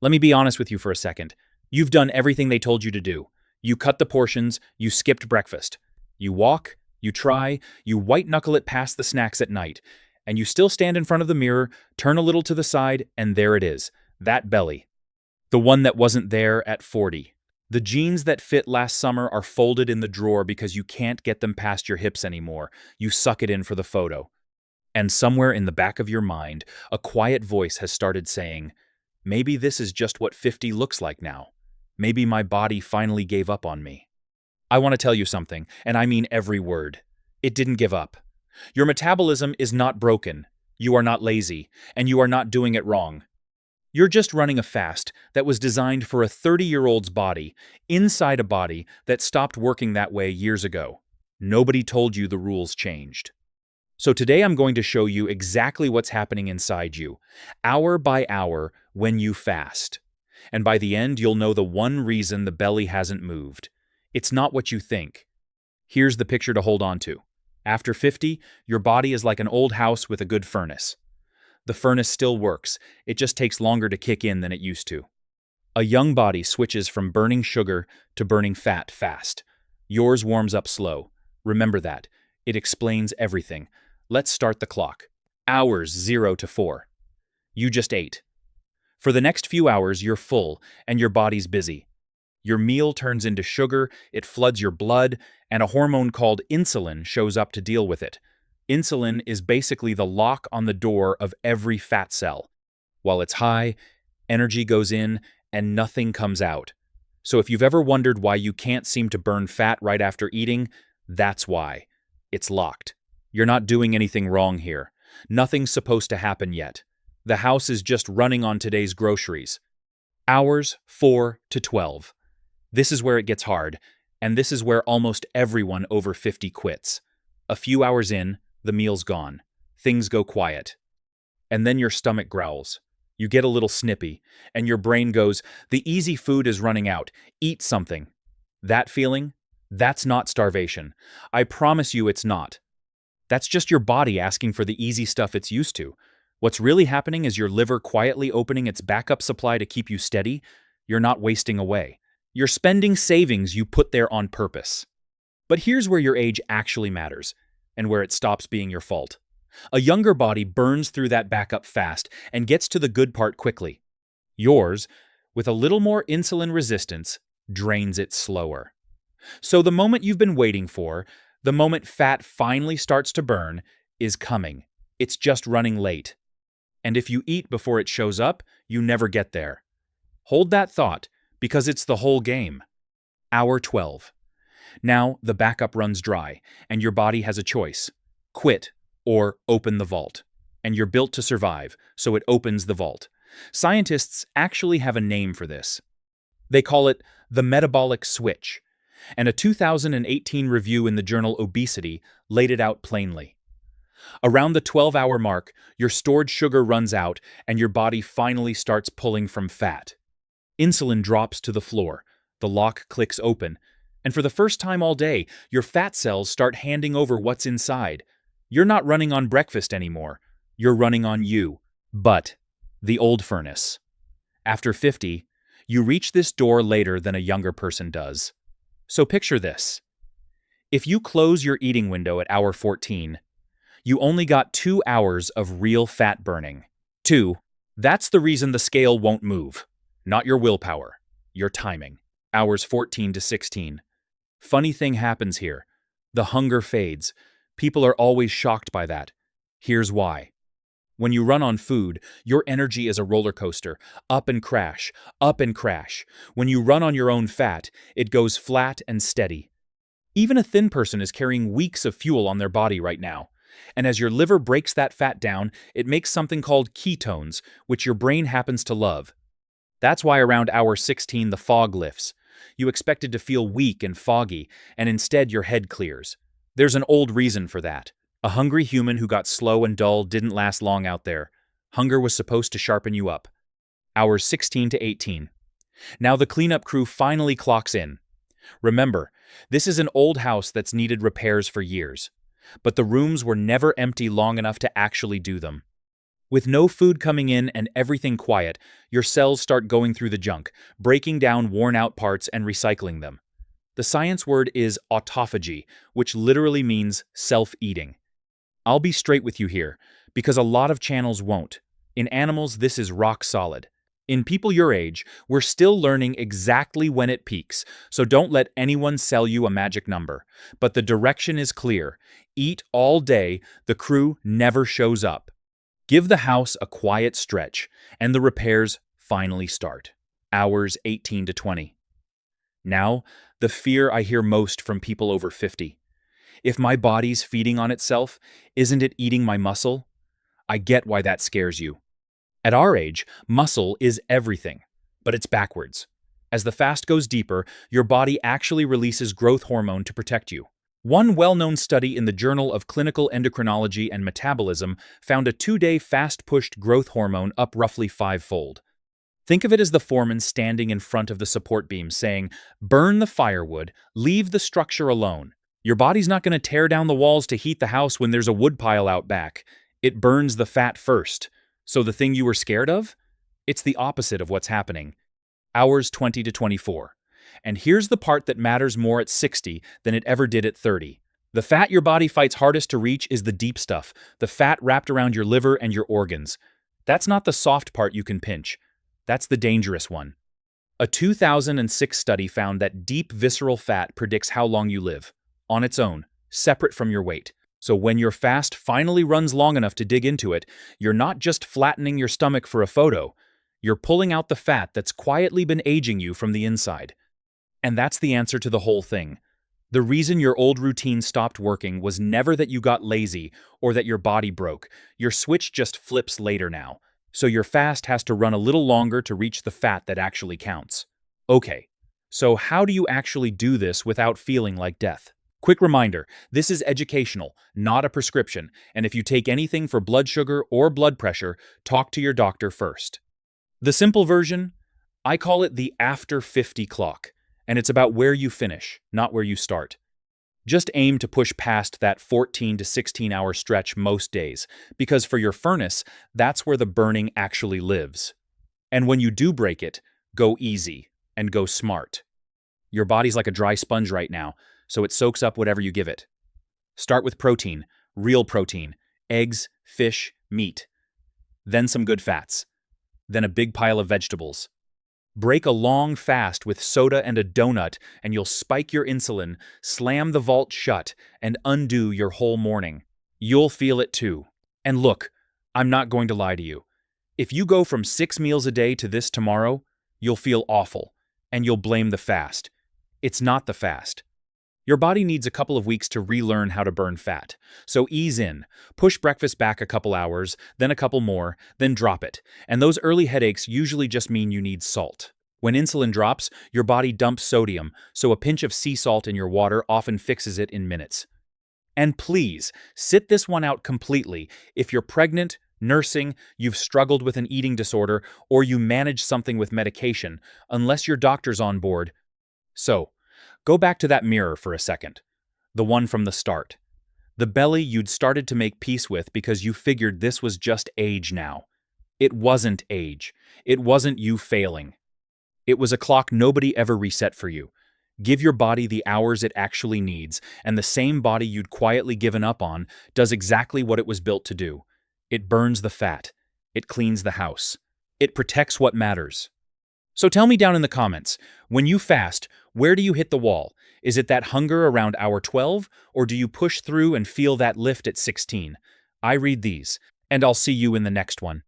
Let me be honest with you for a second. You've done everything they told you to do. You cut the portions, you skipped breakfast. You walk, you try, you white-knuckle it past the snacks at night, and you still stand in front of the mirror, turn a little to the side, and there it is, that belly. The one that wasn't there at 40. The jeans that fit last summer are folded in the drawer because you can't get them past your hips anymore. You suck it in for the photo. And somewhere in the back of your mind, a quiet voice has started saying, maybe this is just what 50 looks like now. Maybe my body finally gave up on me. I want to tell you something, and I mean every word. It didn't give up. Your metabolism is not broken. You are not lazy, and you are not doing it wrong. You're just running a fast that was designed for a 30-year-old's body, inside a body that stopped working that way years ago. Nobody told you the rules changed. So today I'm going to show you exactly what's happening inside you, hour by hour, when you fast. And by the end, you'll know the one reason the belly hasn't moved. It's not what you think. Here's the picture to hold on to. After 50, your body is like an old house with a good furnace. The furnace still works, it just takes longer to kick in than it used to. A young body switches from burning sugar to burning fat fast. Yours warms up slow. Remember that. It explains everything. Let's start the clock. Hours 0 to 4. You just ate. For the next few hours, you're full, and your body's busy. Your meal turns into sugar, it floods your blood, and a hormone called insulin shows up to deal with it. Insulin is basically the lock on the door of every fat cell. While it's high, energy goes in, and nothing comes out. So if you've ever wondered why you can't seem to burn fat right after eating, that's why. It's locked. You're not doing anything wrong here. Nothing's supposed to happen yet. The house is just running on today's groceries. Hours 4 to 12. This is where it gets hard, and this is where almost everyone over 50 quits. A few hours in, the meal's gone. Things go quiet. And then your stomach growls. You get a little snippy, and your brain goes, the easy food is running out. Eat something. That feeling? That's not starvation. I promise you it's not. That's just your body asking for the easy stuff it's used to. What's really happening is your liver quietly opening its backup supply to keep you steady. You're not wasting away. You're spending savings you put there on purpose. But here's where your age actually matters, and where it stops being your fault. A younger body burns through that backup fast and gets to the good part quickly. Yours, with a little more insulin resistance, drains it slower. So the moment you've been waiting for, the moment fat finally starts to burn, is coming. It's just running late. And if you eat before it shows up, you never get there. Hold that thought, because it's the whole game. Hour 12. Now the backup runs dry, and your body has a choice. Quit or open the vault. And you're built to survive, so it opens the vault. Scientists actually have a name for this. They call it the metabolic switch, and a 2018 review in the journal Obesity laid it out plainly. Around the 12-hour mark, your stored sugar runs out and your body finally starts pulling from fat. Insulin drops to the floor, the lock clicks open, and for the first time all day, your fat cells start handing over what's inside. You're not running on breakfast anymore. You're running on you, but the old furnace. After 50, you reach this door later than a younger person does. So picture this. If you close your eating window at hour 14, you only got 2 hours of real fat burning. 2. That's the reason the scale won't move. Not your willpower, your timing. Hours 14 to 16. Funny thing happens here. The hunger fades. People are always shocked by that. Here's why. When you run on food, your energy is a roller coaster. Up and crash, up and crash. When you run on your own fat, it goes flat and steady. Even a thin person is carrying weeks of fuel on their body right now. And as your liver breaks that fat down, it makes something called ketones, which your brain happens to love. That's why around hour 16 the fog lifts. You expected to feel weak and foggy, and instead your head clears. There's an old reason for that. A hungry human who got slow and dull didn't last long out there. Hunger was supposed to sharpen you up. Hours 16 to 18. Now the cleanup crew finally clocks in. Remember, this is an old house that's needed repairs for years. But the rooms were never empty long enough to actually do them. With no food coming in and everything quiet, your cells start going through the junk, breaking down worn-out parts and recycling them. The science word is autophagy, which literally means self-eating. I'll be straight with you here, because a lot of channels won't. In animals, this is rock solid. In people your age, we're still learning exactly when it peaks, so don't let anyone sell you a magic number. But the direction is clear. Eat all day, the crew never shows up. Give the house a quiet stretch, and the repairs finally start. Hours 18 to 20. Now, the fear I hear most from people over 50. If my body's feeding on itself, isn't it eating my muscle? I get why that scares you. At our age, muscle is everything, but it's backwards. As the fast goes deeper, your body actually releases growth hormone to protect you. One well-known study in the Journal of Clinical Endocrinology and Metabolism found a 2-day fast pushed growth hormone up roughly 5-fold. Think of it as the foreman standing in front of the support beam saying, "Burn the firewood, leave the structure alone." Your body's not going to tear down the walls to heat the house when there's a woodpile out back. It burns the fat first. So the thing you were scared of? It's the opposite of what's happening. Hours 20 to 24. And here's the part that matters more at 60 than it ever did at 30. The fat your body fights hardest to reach is the deep stuff, the fat wrapped around your liver and your organs. That's not the soft part you can pinch. That's the dangerous one. A 2006 study found that deep visceral fat predicts how long you live, on its own, separate from your weight. So when your fast finally runs long enough to dig into it, you're not just flattening your stomach for a photo, you're pulling out the fat that's quietly been aging you from the inside. And that's the answer to the whole thing. The reason your old routine stopped working was never that you got lazy or that your body broke. Your switch just flips later now. So your fast has to run a little longer to reach the fat that actually counts. Okay, so how do you actually do this without feeling like death? Quick reminder, this is educational, not a prescription, and if you take anything for blood sugar or blood pressure, talk to your doctor first. The simple version? I call it the after 50 clock, and it's about where you finish, not where you start. Just aim to push past that 14 to 16-hour stretch most days, because for your furnace, that's where the burning actually lives. And when you do break it, go easy and go smart. Your body's like a dry sponge right now, so it soaks up whatever you give it. Start with protein, real protein, eggs, fish, meat. Then some good fats. Then a big pile of vegetables. Break a long fast with soda and a donut, and you'll spike your insulin, slam the vault shut, and undo your whole morning. You'll feel it too. And look, I'm not going to lie to you. If you go from 6 meals a day to this tomorrow, you'll feel awful, and you'll blame the fast. It's not the fast. Your body needs a couple of weeks to relearn how to burn fat. So ease in, push breakfast back a couple hours, then a couple more, then drop it. And those early headaches usually just mean you need salt. When insulin drops, your body dumps sodium, so a pinch of sea salt in your water often fixes it in minutes. And please, sit this one out completely. If you're pregnant, nursing, you've struggled with an eating disorder, or you manage something with medication, unless your doctor's on board. So, go back to that mirror for a second. The one from the start. The belly you'd started to make peace with because you figured this was just age now. It wasn't age. It wasn't you failing. It was a clock nobody ever reset for you. Give your body the hours it actually needs, and the same body you'd quietly given up on does exactly what it was built to do. It burns the fat. It cleans the house. It protects what matters. So tell me down in the comments, when you fast, where do you hit the wall? Is it that hunger around hour 12, or do you push through and feel that lift at 16? I read these, and I'll see you in the next one.